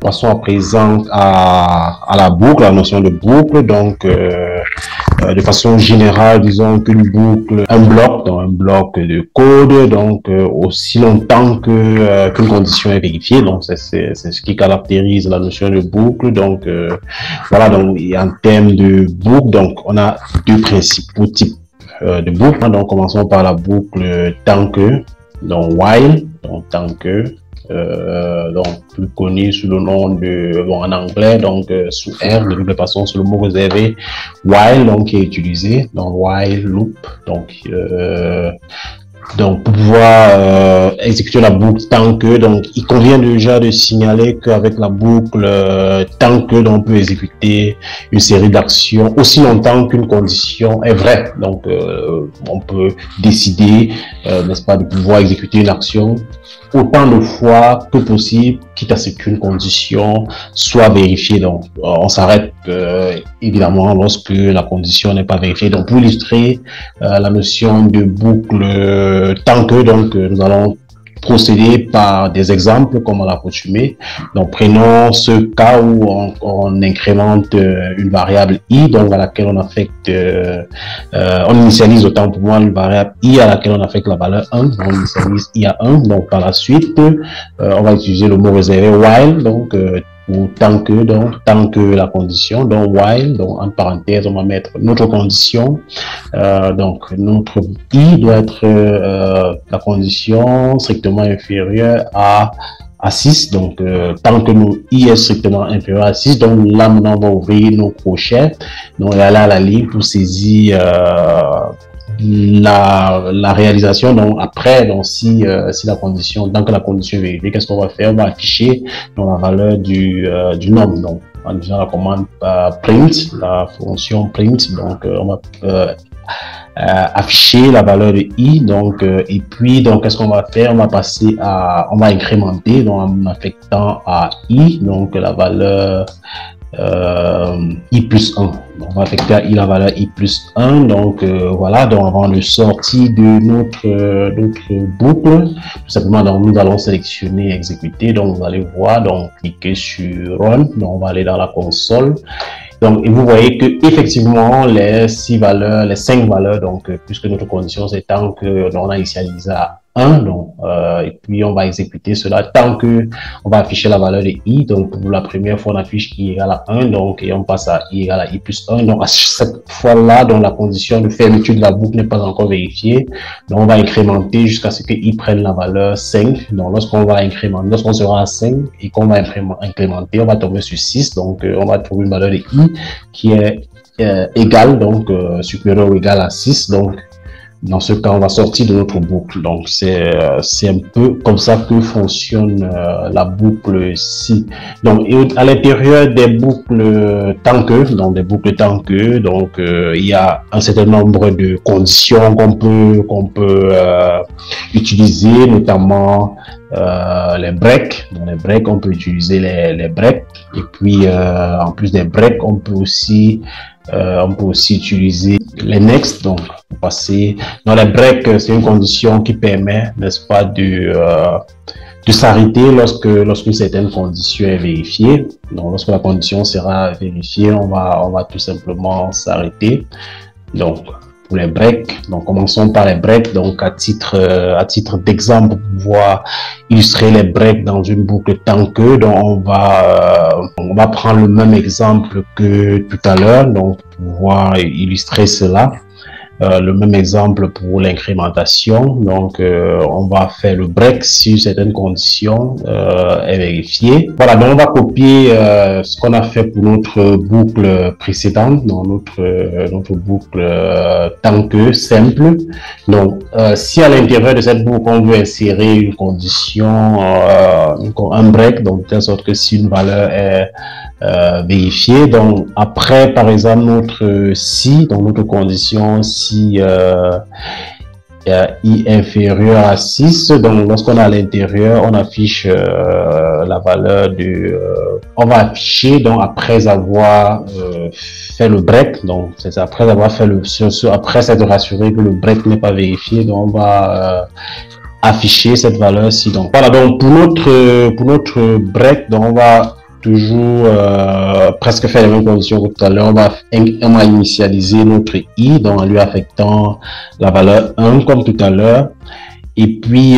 Passons à présent à la boucle, la notion de boucle. Donc, de façon générale, disons qu'une boucle, un bloc de code, donc aussi longtemps que qu'une condition est vérifiée. Donc, c'est ce qui caractérise la notion de boucle. Donc, voilà. Donc, en termes de boucle, donc on a deux principaux types de boucle. Donc, commençons par la boucle tant que, donc while, donc tant que. Donc plus connu sous le nom de, bon, en anglais, donc sous R, de toute façon, sur le mot réservé, while, donc qui est utilisé, donc while loop, donc pour pouvoir exécuter la boucle tant que, donc il convient déjà de signaler qu'avec la boucle tant que, donc on peut exécuter une série d'actions aussi longtemps qu'une condition est vraie. Donc on peut décider, n'est-ce pas, de pouvoir exécuter une action autant de fois que possible, quitte à ce qu'une condition soit vérifiée. Donc, on s'arrête évidemment lorsque la condition n'est pas vérifiée. Donc, pour illustrer la notion de boucle tant que, donc, nous allons procéder par des exemples comme à l'accoutumée. Donc, prenons ce cas où on incrémente une variable i, donc à laquelle on affecte, on initialise autant pour moi une variable i à laquelle on affecte la valeur 1. Donc, on initialise i à 1. Donc, par la suite, on va utiliser le mot réservé while, donc ou tant que la condition, donc while, donc en parenthèse, on va mettre notre condition, donc notre i doit être la condition strictement inférieure à 6, donc tant que nos i est strictement inférieur à 6, donc là maintenant on va ouvrir nos crochets, donc aller à la ligne pour saisir la réalisation. Donc après, donc si la condition, tant que la condition est vérifiée, qu'est-ce qu'on va faire? On va afficher donc la valeur du nom, donc en utilisant la commande print, la fonction print. Donc on va afficher la valeur de i, donc et puis donc qu'est-ce qu'on va faire? On va incrémenter donc en affectant à i donc la valeur i plus 1. On va affecter à i la valeur i plus 1. Donc voilà, donc avant de sortir de notre boucle, tout simplement, donc nous allons sélectionner exécuter. Donc vous allez voir, donc cliquer sur run. Donc on va aller dans la console. Donc, et vous voyez que effectivement les 5 valeurs, donc puisque notre condition c'est tant que on a initialisé à 1, donc et puis on va exécuter cela tant que on va afficher la valeur de i. Donc pour la première fois on affiche i égale à 1, donc et on passe à i égale à i plus 1. Donc à cette fois-là, donc la condition de fermeture de la boucle n'est pas encore vérifiée. Donc on va incrémenter jusqu'à ce que i prenne la valeur 5. Donc lorsqu'on sera à 5 et qu'on va incrémenter, on va tomber sur 6. Donc on va trouver une valeur de i qui est égale, donc supérieure ou égale à 6. Donc dans ce cas, on va sortir de notre boucle. Donc, c'est un peu comme ça que fonctionne la boucle ci. Donc, à l'intérieur des boucles tant que, donc il y a un certain nombre de conditions qu'on peut utiliser, notamment les breaks. Dans les breaks, on peut utiliser les breaks. Et puis, en plus des breaks, on peut aussi utiliser les next. Donc, pour passer dans les breaks, c'est une condition qui permet, n'est-ce pas, de s'arrêter lorsqu'une certaine condition est vérifiée. Donc, lorsque la condition sera vérifiée, on va tout simplement s'arrêter. Donc, pour les breaks, donc commençons par les breaks. Donc, à titre d'exemple, pour pouvoir illustrer les breaks dans une boucle tant que, donc on va prendre le même exemple que tout à l'heure, donc pour pouvoir illustrer cela. Le même exemple pour l'incrémentation. Donc, on va faire le break si certaines conditions est vérifiée. Voilà, donc on va copier ce qu'on a fait pour notre boucle précédente, dans notre boucle tant que simple. Donc, si à l'intérieur de cette boucle, on veut insérer une condition, un break, donc de telle sorte que si une valeur est vérifier. Donc après, par exemple, notre condition si i inférieur à 6, donc lorsqu'on est à l'intérieur, on affiche la valeur on va afficher donc après avoir fait le break. Donc c'est après avoir fait après s'être rassuré que le break n'est pas vérifié, donc on va afficher cette valeur-ci. Donc voilà, donc pour notre break, donc on va toujours presque faire les mêmes conditions que tout à l'heure. On va initialiser notre i, donc en lui affectant la valeur 1 comme tout à l'heure. Et puis,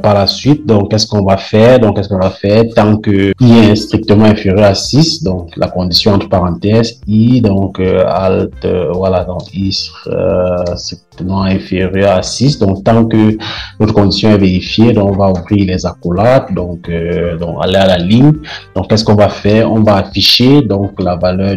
par la suite, donc, qu'est-ce qu'on va faire? Donc, qu'est-ce qu'on va faire? Tant que i est strictement inférieur à 6, donc, la condition entre parenthèses, i, donc, alt, voilà, donc, i strictement inférieur à 6. Donc, tant que notre condition est vérifiée, donc, on va ouvrir les accolades, donc aller à la ligne. Donc, qu'est-ce qu'on va faire? On va afficher, donc, la valeur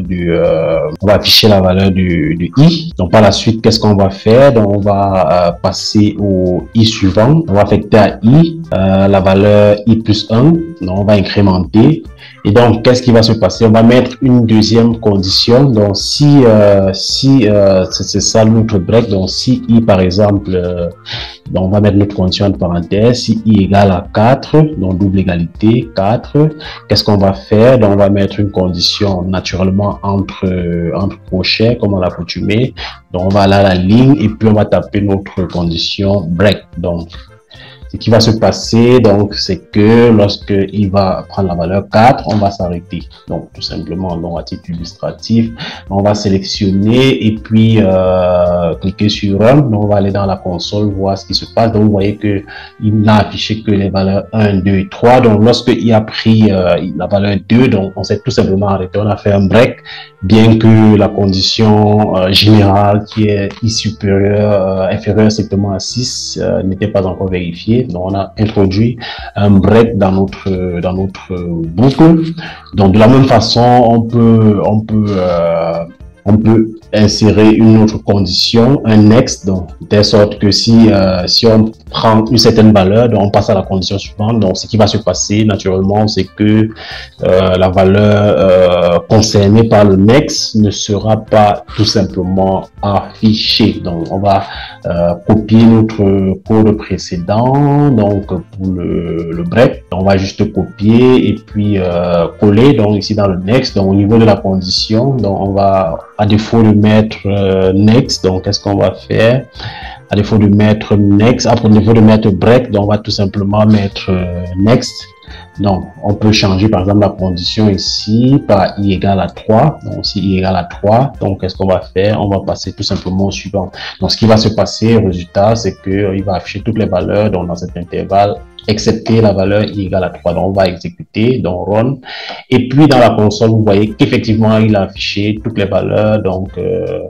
on va afficher la valeur du i. Donc, par la suite, qu'est-ce qu'on va faire? Donc, on va passer au i suivant. On va affecter à i la valeur i plus 1, donc on va incrémenter. Et donc, qu'est-ce qui va se passer? On va mettre une deuxième condition. Donc, si c'est ça notre break, donc si i par exemple, donc on va mettre notre condition entre parenthèses, si i égale à 4, donc double égalité, 4, qu'est-ce qu'on va faire? Donc, on va mettre une condition naturellement entre crochets, comme on l'a coutumé. Donc, on va aller à la ligne et puis on va taper notre condition break. Donc, ce qui va se passer, donc, c'est que lorsque il va prendre la valeur 4, on va s'arrêter. Donc, tout simplement, donc, à titre illustratif, on va sélectionner et puis cliquer sur Run. Donc, on va aller dans la console, voir ce qui se passe. Donc, vous voyez que il n'a affiché que les valeurs 1, 2 et 3. Donc, lorsque il a pris la valeur 2, donc, on s'est tout simplement arrêté. On a fait un break, bien que la condition générale qui est i supérieur, inférieur strictement à 6 n'était pas encore vérifiée. Donc, on a introduit un break dans notre boucle. Donc, de la même façon, on peut insérer une autre condition, un next, donc de telle sorte que si on prend une certaine valeur, donc on passe à la condition suivante. Donc, ce qui va se passer naturellement, c'est que la valeur concernée par le next ne sera pas tout simplement affichée. Donc, on va copier notre code précédent, donc pour le break, on va juste copier et puis coller. Donc, ici dans le next, donc au niveau de la condition, donc on va, à défaut de mettre next, donc qu'est-ce qu'on va faire? À défaut de mettre next, à défaut de mettre break, donc on va tout simplement mettre next. Donc, on peut changer par exemple la condition ici par i égale à 3. Donc, si i égale à 3, donc qu'est-ce qu'on va faire? On va passer tout simplement au suivant. Donc, ce qui va se passer, au résultat, c'est qu'il va afficher toutes les valeurs donc, dans cet intervalle, excepté la valeur i égale à 3. Donc, on va exécuter, donc run. Et puis, dans la console, vous voyez qu'effectivement, il a affiché toutes les valeurs. Donc,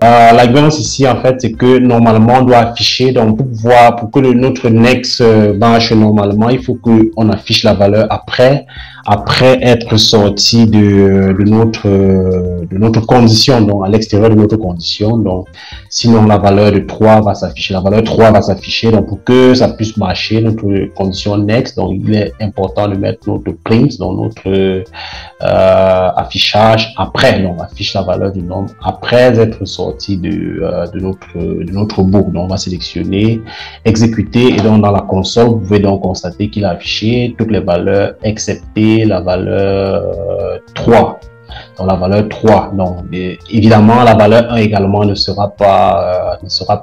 la différence ici, en fait, c'est que normalement, on doit afficher, donc pour que notre next marche normalement, il faut qu'on affiche la valeur après être sorti de notre condition, donc à l'extérieur de notre condition. Donc, sinon la valeur de 3 va s'afficher, la valeur 3 va s'afficher. Donc, pour que ça puisse marcher, notre condition next, donc il est important de mettre notre print, donc notre affichage après. Donc, affiche la valeur du nombre après être sorti de notre boucle. Donc, on va sélectionner, exécuter, et donc dans la console, vous pouvez donc constater qu'il a affiché toutes les valeurs excepté la valeur 3. Donc la valeur 3. Donc évidemment la valeur 1 également ne sera pas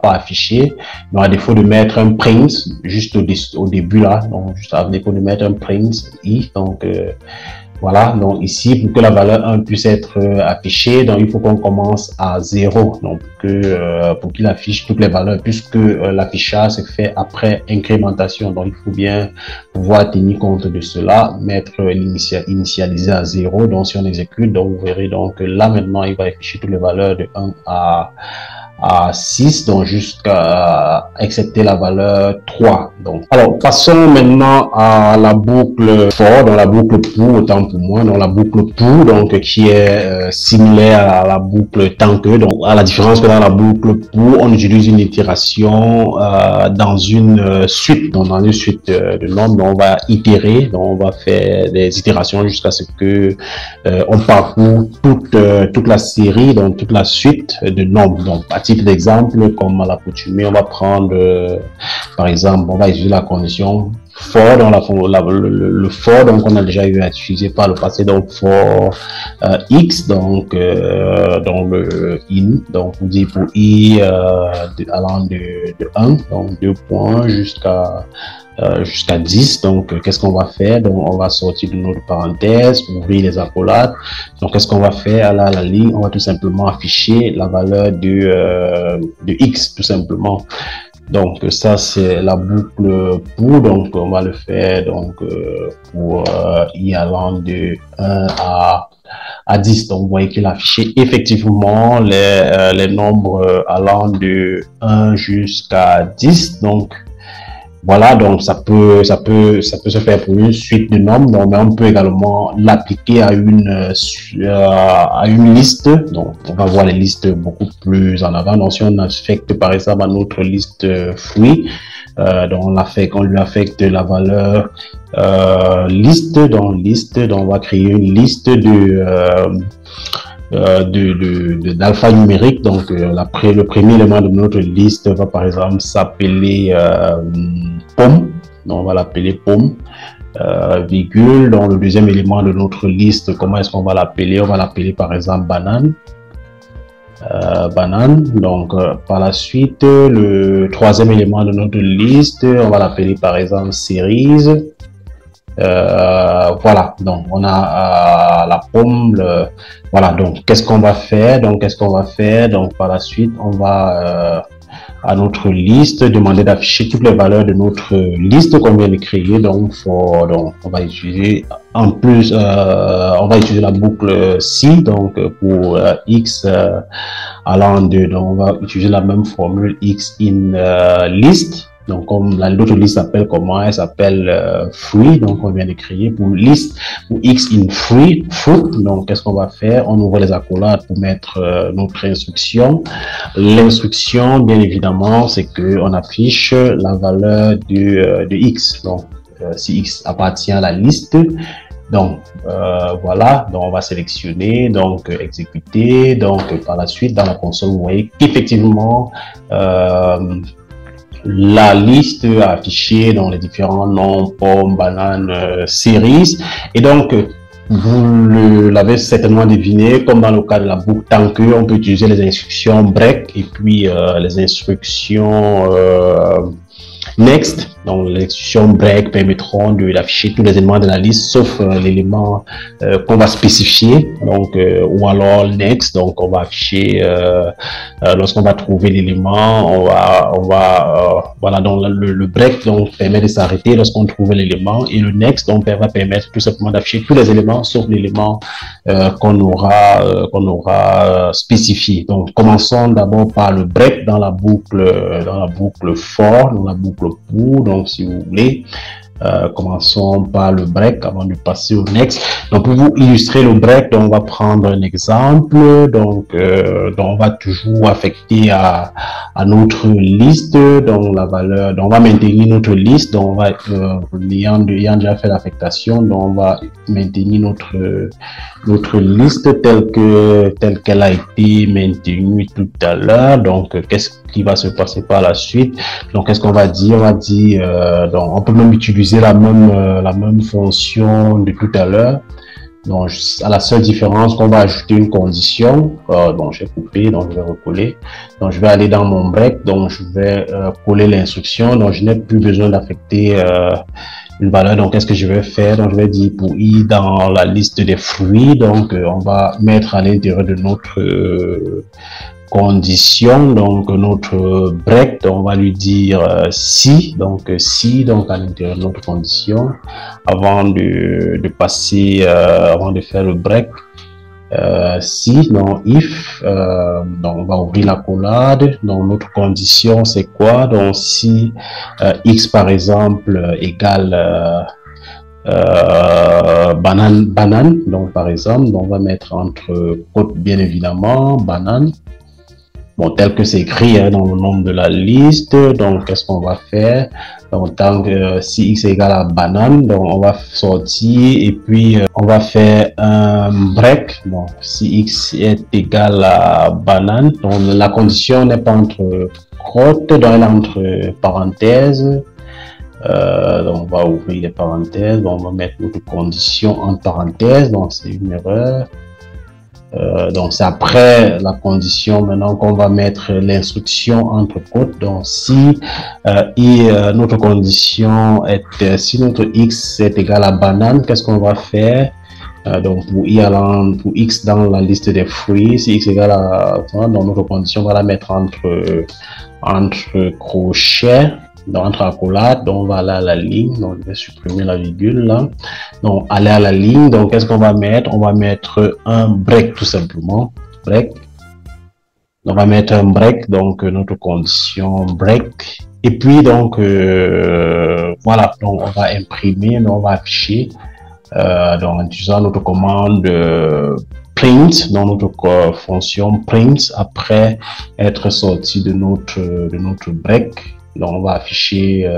affichée. Donc à défaut de mettre un print juste au début là, donc juste à défaut de mettre un print i, donc voilà, donc ici, pour que la valeur 1 puisse être affichée, donc il faut qu'on commence à 0. Donc pour qu'il affiche toutes les valeurs, puisque l'affichage se fait après incrémentation. Donc il faut bien pouvoir tenir compte de cela, mettre initialisé à 0. Donc si on exécute, donc vous verrez donc que là maintenant, il va afficher toutes les valeurs de 1 à 6, donc jusqu'à excepter la valeur 3. Donc, alors, passons maintenant à la boucle for, dans la boucle pour, autant pour moi, dans la boucle pour, donc qui est similaire à la boucle tant que, donc à la différence que dans la boucle pour, on utilise une itération dans une suite, donc dans une suite de nombres, donc on va itérer, donc on va faire des itérations jusqu'à ce que on parcourt toute la série, donc toute la suite de nombres. Donc, à titre d'exemple, comme à l'accoutumée, on va prendre, par exemple, on va utiliser la condition for dans le for, donc on a déjà eu à utiliser par le passé, donc for x, donc dans le in, donc on dit pour i allant de 1, donc 2 points jusqu'à 10. Donc qu'est-ce qu'on va faire? Donc on va sortir de notre parenthèse, ouvrir les accolades. Donc qu'est-ce qu'on va faire? Là, la ligne, on va tout simplement afficher la valeur de x, tout simplement. Donc ça c'est la boucle pour, donc on va le faire donc pour i allant de 1 à 10. Donc vous voyez qu'il a affiché effectivement les nombres allant de 1 jusqu'à 10. Donc voilà, donc ça peut se faire pour une suite de nombres, donc, mais on peut également l'appliquer à une liste. Donc on va voir les listes beaucoup plus en avant. Donc si on affecte par exemple à notre liste fruits, donc on lui affecte la valeur liste, donc on va créer une liste d'alphanumérique. Donc le premier élément de notre liste va par exemple s'appeler pomme, donc on va l'appeler pomme, virgule. Donc le deuxième élément de notre liste, comment est-ce qu'on va l'appeler? On va l'appeler par exemple banane, banane. Donc par la suite, le troisième élément de notre liste, on va l'appeler par exemple cerise. Voilà, donc on a la pomme, voilà. Donc qu'est-ce qu'on va faire? Donc par la suite, on va à notre liste demander d'afficher toutes les valeurs de notre liste qu'on vient de créer. Donc on va utiliser en plus on va utiliser la boucle si, donc pour x allant de, donc on va utiliser la même formule x in list. Donc comme l'autre liste s'appelle comment? Elle s'appelle fruit, donc on vient de créer pour liste pour x in fruit. Donc qu'est-ce qu'on va faire? On ouvre les accolades pour mettre notre instruction. L'instruction, bien évidemment, c'est que on affiche la valeur de x. Donc si x appartient à la liste, donc voilà, donc on va sélectionner, donc exécuter. Donc par la suite dans la console, vous voyez qu'effectivement la liste affichée dans les différents noms, pommes, bananes, cerises. Et donc, vous l'avez certainement deviné, comme dans le cas de la boucle tant que, on peut utiliser les instructions break et puis les instructions next. Donc les instructions break permettront d'afficher tous les éléments de la liste sauf l'élément qu'on va spécifier, donc ou alors next. Donc on va afficher lorsqu'on va trouver l'élément, on va voilà. Donc le break donc permet de s'arrêter lorsqu'on trouve l'élément, et le next donc va permettre tout simplement d'afficher tous les éléments sauf l'élément qu'on aura spécifié. Donc commençons d'abord par le break dans la boucle for, dans la boucle pour. Donc si vous voulez, commençons par le break avant de passer au next. Donc pour vous illustrer le break, donc on va prendre un exemple. Donc on va toujours affecter à notre liste donc la valeur. Donc on va maintenir notre liste. Donc on va ayant déjà fait l'affectation, donc on va maintenir notre liste telle qu'elle a été maintenue tout à l'heure. Donc qu'est-ce qui va se passer par la suite? Donc qu'est-ce qu'on va dire? On va dire donc on peut même utiliser la même fonction de tout à l'heure. Donc à la seule différence qu'on va ajouter une condition. Donc j'ai coupé, donc je vais recoller. Donc je vais aller dans mon break, donc je vais coller l'instruction. Donc je n'ai plus besoin d'affecter une valeur. Donc qu'est-ce que je vais faire? Donc je vais dire pour i dans la liste des fruits. Donc on va mettre à l'intérieur de notre condition, donc notre break, donc on va lui dire si, donc à l'intérieur de notre condition, avant de passer, avant de faire le break, si, donc if, donc on va ouvrir la collade. Donc notre condition c'est quoi? Donc si x par exemple égale banane, donc par exemple, donc on va mettre entre côtes bien évidemment banane. Bon, tel que c'est écrit dans le nom de la liste. Donc qu'est-ce qu'on va faire? Donc tant que si x est égal à banane, donc on va sortir et puis on va faire un break. Bon, si x est égal à banane, donc la condition n'est pas entre crottes, donc elle est entre parenthèses. Donc, on va ouvrir les parenthèses. Donc, on va mettre notre condition en parenthèse. Donc, c'est une erreur. Donc, c'est après la condition maintenant qu'on va mettre l'instruction entre côtes. Donc, si notre condition est, si notre x est égal à banane, qu'est-ce qu'on va faire? Donc, pour x dans la liste des fruits, si x égale à, donc notre condition, on va la mettre entre crochets, donc entre accolades. Donc, on va aller à la ligne. Donc, je vais supprimer la virgule là. Donc, aller à la ligne. Donc, qu'est-ce qu'on va mettre? On va mettre un break tout simplement. Break. On va mettre un break. Donc, notre condition break. Et puis, donc, voilà. Donc, on va imprimer, mais on va afficher. Donc, en utilisant notre commande print, dans notre fonction print, après être sorti de notre break. Donc, on va afficher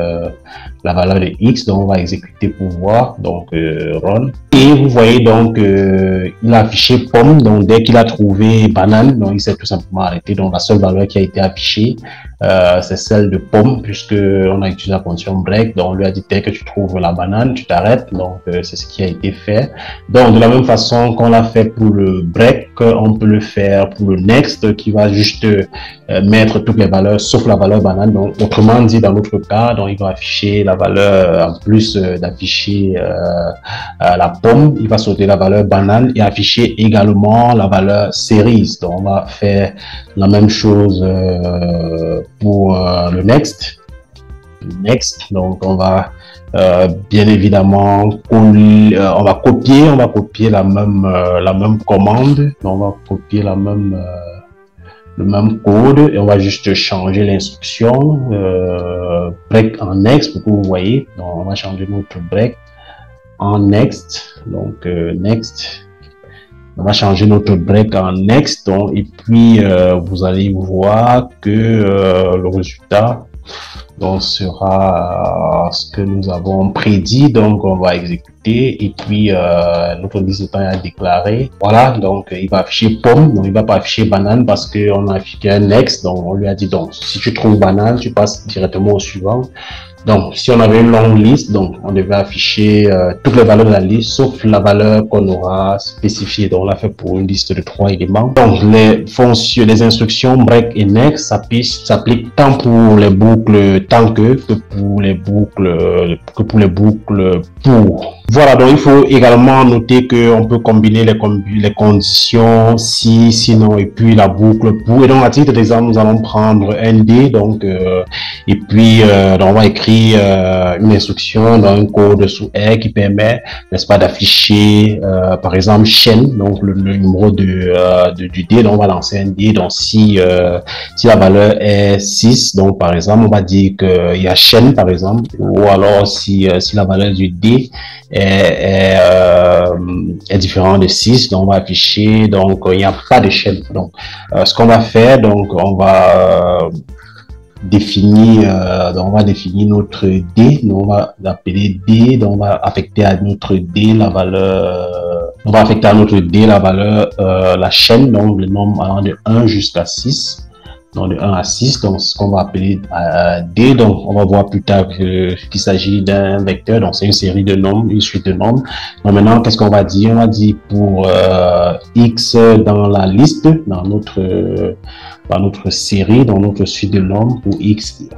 la valeur de x. Donc, on va exécuter pour voir. Donc, run. Et vous voyez donc, il a affiché pomme. Donc, dès qu'il a trouvé banane, donc il s'est tout simplement arrêté. Donc, la seule valeur qui a été affichée, c'est celle de pomme, puisque on a utilisé la fonction break. Donc, on lui a dit dès que tu trouves la banane, tu t'arrêtes. Donc, c'est ce qui a été fait. Donc, de la même façon qu'on l'a fait pour le break, on peut le faire pour le next, qui va juste mettre toutes les valeurs sauf la valeur banane. Donc, autrement dit, dans notre cas, donc il va afficher la valeur en plus d'afficher la pomme, il va sauter la valeur banane et afficher également la valeur cerise. Donc, on va faire la même chose pour le next. Donc, on va bien évidemment on va copier la même commande. Donc, on va copier le même code et on va juste changer l'instruction break en next pour que vous voyez. Donc, on va changer notre break en next. Donc, next. On va changer notre break en next. Donc, et puis, vous allez voir que le résultat donc sera ce que nous avons prédit. Donc, on va exécuter et puis notre liste de temps est déclaré. Voilà, donc il va afficher pomme, donc il va pas afficher banane parce qu'on a affiché un next. Donc, on lui a dit donc si tu trouves banane, tu passes directement au suivant. Donc, si on avait une longue liste, donc on devait afficher toutes les valeurs de la liste, sauf la valeur qu'on aura spécifiée. Donc, on l'a fait pour une liste de 3 éléments. Donc, les instructions break et next s'appliquent tant pour les boucles tant que pour les boucles pour. Voilà, donc il faut également noter qu'on peut combiner les conditions si, sinon, et puis la boucle pour. Et donc, à titre d'exemple, nous allons prendre un D, donc, et puis, donc on va écrire une instruction dans un code sous R qui permet, n'est-ce pas, d'afficher, par exemple, chaîne, donc le numéro du D, donc on va lancer un D, donc si la valeur est 6, donc par exemple, on va dire qu'il y a chaîne, par exemple, ou alors si la valeur du D est différent de 6, donc on va afficher, donc il n'y a pas de chaîne. Donc, ce qu'on va faire, donc on va définir notre D, donc on va l'appeler D, donc on va affecter à notre D la valeur, la chaîne, donc le nombre allant de 1 jusqu'à 6. Donc de 1 à 6, donc ce qu'on va appeler D, donc on va voir plus tard qu'il s'agit d'un vecteur, donc c'est une série de nombres, une suite de nombres. Donc maintenant, qu'est-ce qu'on va dire? On va dire pour X dans la liste, dans notre série, dans notre suite de nombres, pour X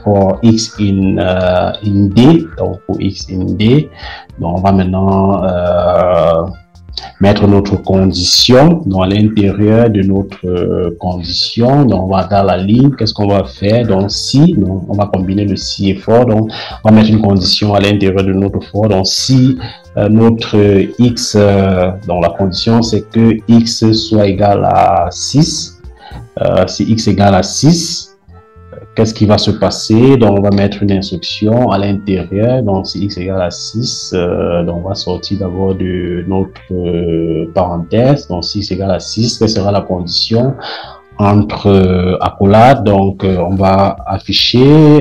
in D, donc pour X in D, donc on va maintenant mettre notre condition, donc à l'intérieur de notre condition, donc on va dans la ligne, qu'est-ce qu'on va faire? Donc si, donc on va combiner le si et for, donc on va mettre une condition à l'intérieur de notre for, donc si notre x, donc la condition c'est que x soit égal à 6, si x égale à 6, qu'est-ce qui va se passer? Donc, on va mettre une instruction à l'intérieur. Donc, si x égale à 6, donc on va sortir d'abord de notre parenthèse. Donc, si x égale à 6, quelle sera la condition? entre accolades. Donc, on va afficher,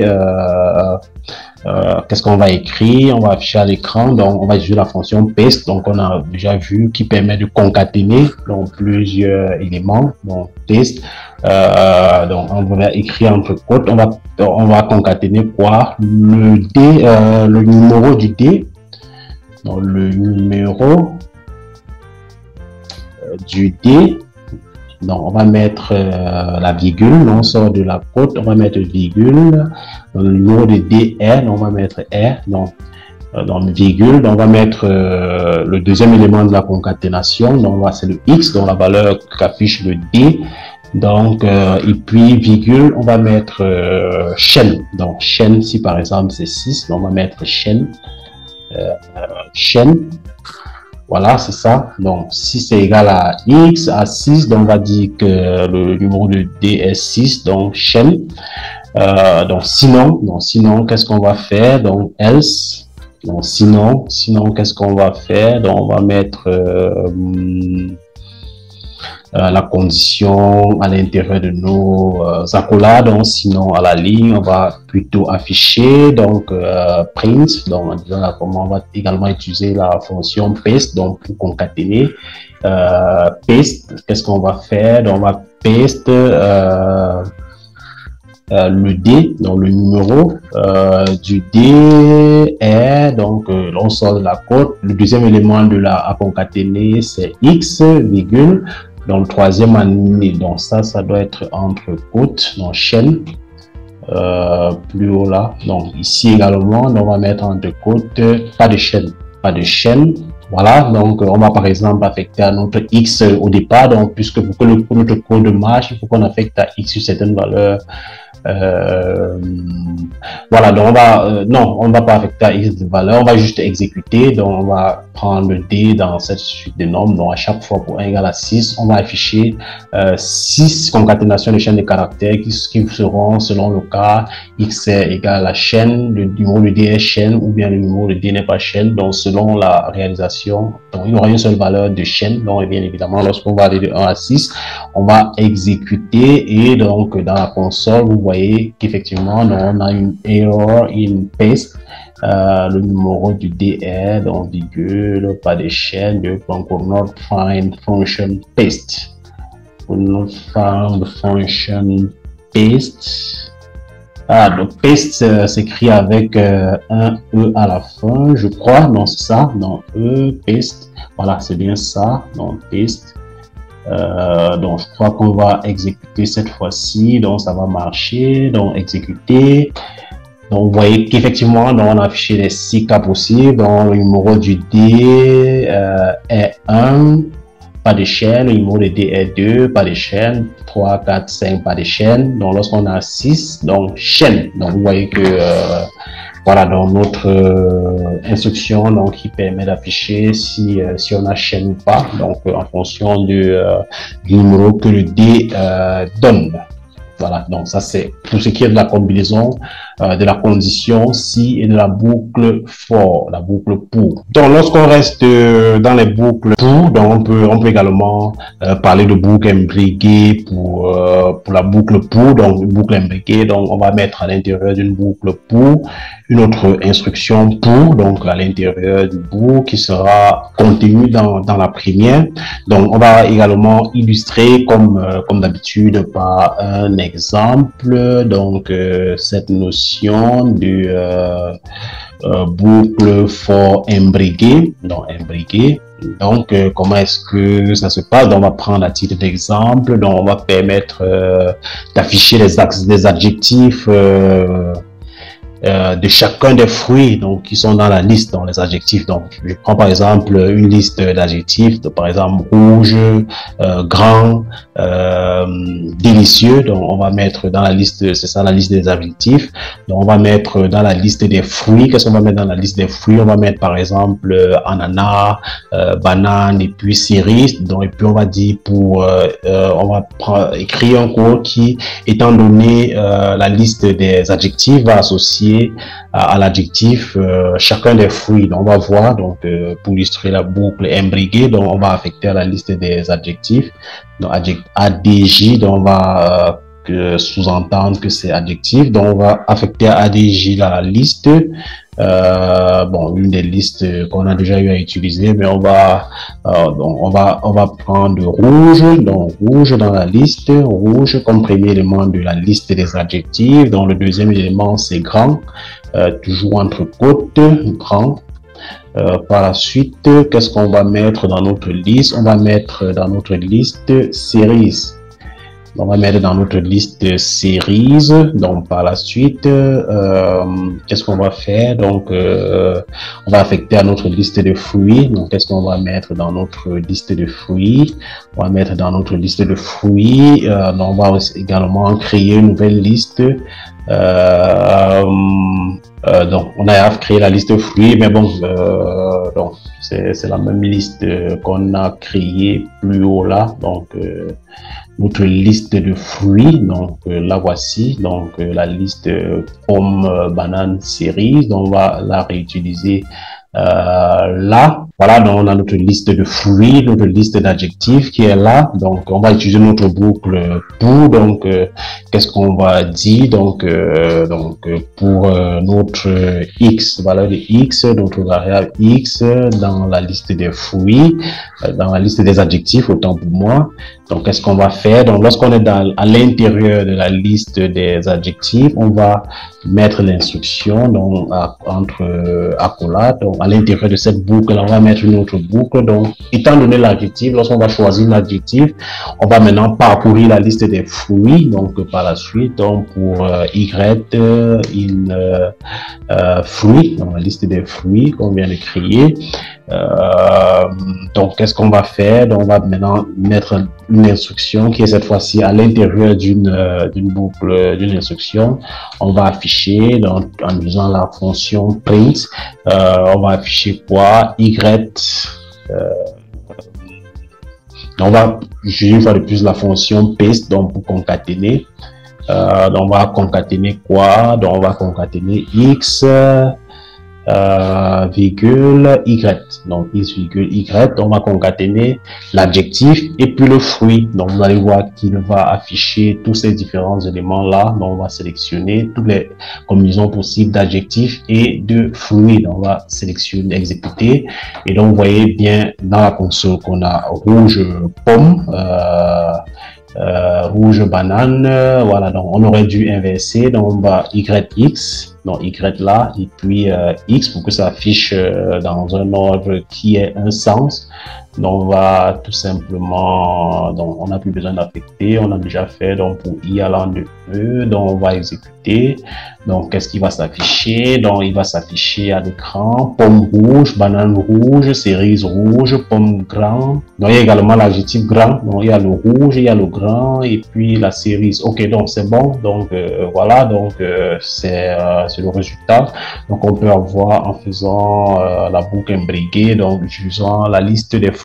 qu'est-ce qu'on va écrire? On va afficher à l'écran. Donc, on va utiliser la fonction paste. Donc, on a déjà vu qui permet de concaténer donc plusieurs éléments. Donc, paste. Donc, on va écrire entre côtes. On va concaténer quoi? Le D, le numéro du D. Donc, le numéro du D. Donc, on va mettre la virgule. On sort de la côte, on va mettre virgule. Donc, le numéro de DR, on va mettre R. Donc, virgule. Donc, on va mettre le deuxième élément de la concaténation. Donc, c'est le X, donc la valeur qu'affiche le D. Donc, et puis virgule, on va mettre chaîne. Donc, chaîne, si par exemple c'est 6, donc on va mettre chaîne. Chaîne. Voilà, c'est ça. Donc, si c'est égal à X, à 6, donc on va dire que le numéro de D est 6, donc chaîne. Donc, sinon, qu'est-ce qu'on va faire? Donc, else. Donc, sinon, qu'est-ce qu'on va faire? Donc, on va mettre la condition à l'intérieur de nos accolades. Donc, sinon, à la ligne, on va plutôt afficher donc print. Donc, on va également utiliser la fonction paste donc pour concaténer. Paste, qu'est-ce qu'on va faire? Donc, on va paste le D, donc le numéro du D est donc on sort de la côte. Le deuxième élément de la à concaténer c'est X virgule. Donc, le troisième année, donc ça doit être entre côtes, donc chaîne, plus haut là. Donc, ici également, on va mettre entre côtes, pas de chaîne. Voilà, donc on va par exemple affecter à notre X au départ. Donc, puisque pour que notre code marche, il faut qu'on affecte à X une certaine valeur. Voilà, donc on va pas affecter à X de valeur, on va juste exécuter. Donc, on va prendre le D dans cette suite de nombres. Donc, à chaque fois pour 1 égale à 6, on va afficher 6 concaténations de chaînes de caractères qui seront, selon le cas, X est égal à chaîne, le numéro de D est chaîne, ou bien le numéro de D n'est pas chaîne. Donc, selon la réalisation, donc, il y aura une seule valeur de chaîne. Donc, bien évidemment, lorsqu'on va aller de 1 à 6, on va exécuter et donc, dans la console, vous voyez qu'effectivement, on a une error in paste. Le numéro du DR, donc virgule, pas de chaîne, donc will not find function paste. Will not find function paste. Donc paste s'écrit avec un E à la fin, je crois. Non, c'est ça. Donc E, paste. Voilà, c'est bien ça. Donc paste. Donc je crois qu'on va exécuter cette fois-ci. Donc ça va marcher. Donc exécuter. Donc, vous voyez qu'effectivement, on a affiché les 6 cas possibles. Donc, le numéro du D est 1, pas de chaîne. Le numéro de D est 2, pas de chaîne. 3, 4, 5, pas de chaîne. Donc, lorsqu'on a 6, donc chaîne. Donc, vous voyez que voilà, donc notre instruction donc, qui permet d'afficher si on a chaîne ou pas. Donc, en fonction du numéro que le D donne. Voilà, donc ça c'est pour ce qui est de la combinaison de la condition si et de la boucle for, la boucle pour. Donc lorsqu'on reste dans les boucles pour, donc on peut également parler de boucle imbriquée pour la boucle pour, donc une boucle imbriquée, donc on va mettre à l'intérieur d'une boucle pour une autre instruction pour, donc à l'intérieur du bout qui sera contenue dans la première. Donc on va également illustrer comme d'habitude par un exemple donc cette notion de boucle for imbriqué. Donc comment est-ce que ça se passe? Donc on va prendre à titre d'exemple, donc on va permettre d'afficher des adjectifs de chacun des fruits donc qui sont dans la liste, dans les adjectifs. Donc je prends par exemple une liste d'adjectifs, par exemple rouge, grand, délicieux. Donc on va mettre dans la liste, c'est ça la liste des adjectifs. Donc on va mettre dans la liste des fruits. Qu'est-ce qu'on va mettre dans la liste des fruits? On va mettre par exemple ananas, banane et puis cerise. Donc et puis on va dire pour on va écrire un code qui, étant donné la liste des adjectifs, va associer associé à l'adjectif chacun des fruits. Donc, on va voir, donc, pour illustrer la boucle imbriquée, donc, on va affecter à la liste des adjectifs. Donc, ADJ, donc, on va sous-entendre que c'est adjectif. Donc, on va affecter ADJ dans la liste. Bon, une des listes qu'on a déjà eu à utiliser, mais donc on va prendre rouge, donc rouge dans la liste, rouge comme premier élément de la liste des adjectifs. Donc, le deuxième élément, c'est grand, toujours entre côtes, grand. Par la suite, qu'est-ce qu'on va mettre dans notre liste? On va mettre dans notre liste series. On va mettre dans notre liste series. Donc, par la suite, qu'est-ce qu'on va faire? Donc, on va affecter à notre liste de fruits. Donc, qu'est-ce qu'on va mettre dans notre liste de fruits? On va mettre dans notre liste de fruits. Donc, on va également créer une nouvelle liste. Donc, on a créé la liste de fruits, mais bon, donc c'est la même liste qu'on a créée plus haut là. Donc, notre liste de fruits, donc la voici, donc la liste pomme, banane, cerise, donc on va la réutiliser là. Voilà, donc on a notre liste de fruits, notre liste d'adjectifs qui est là. Donc, on va utiliser notre boucle pour. Donc, qu'est-ce qu'on va dire? Donc, pour notre x, valeur de x, notre variable x dans la liste des fruits, dans la liste des adjectifs, autant pour moi. Donc, qu'est-ce qu'on va faire? Donc, lorsqu'on est à l'intérieur de la liste des adjectifs, on va mettre l'instruction donc entre accolades. Donc, à l'intérieur de cette boucle, on va mettre une autre boucle. Donc, étant donné l'adjectif, lorsqu'on va choisir l'adjectif, on va maintenant parcourir la liste des fruits. Donc, par la suite, donc pour y, fruits, dans la liste des fruits qu'on vient de créer. Donc, qu'est-ce qu'on va faire? Donc, on va maintenant mettre une instruction qui est cette fois-ci à l'intérieur d'une boucle, d'une instruction. On va afficher, donc, en utilisant la fonction print, on va afficher quoi? Y. On va utiliser une fois de plus la fonction paste, donc pour concaténer. Donc, on va concaténer quoi? Donc, on va concaténer x, virgule y. Donc, x virgule y, on va concaténer l'adjectif et puis le fruit. Donc, vous allez voir qu'il va afficher tous ces différents éléments là. Donc, on va sélectionner toutes les combinaisons possibles d'adjectifs et de fruits. Donc, on va sélectionner, exécuter. Et donc, vous voyez bien dans la console qu'on a rouge pomme, rouge banane. Voilà, donc on aurait dû inverser. Donc, on va YX. Donc, Y là, et puis X pour que ça affiche dans un ordre qui ait un sens. Donc, on va tout simplement, donc on n'a plus besoin d'affecter, on a déjà fait, donc pour I allant de E, donc on va exécuter. Donc, qu'est-ce qui va s'afficher? Donc, il va s'afficher à l'écran, pomme rouge, banane rouge, cerise rouge, pomme grand. Donc, il y a également l'adjectif grand, donc il y a le rouge, il y a le grand, et puis la cerise. Ok, donc c'est bon, donc voilà, donc c'est le résultat. Donc, on peut avoir en faisant la boucle imbriquée, donc utilisant la liste des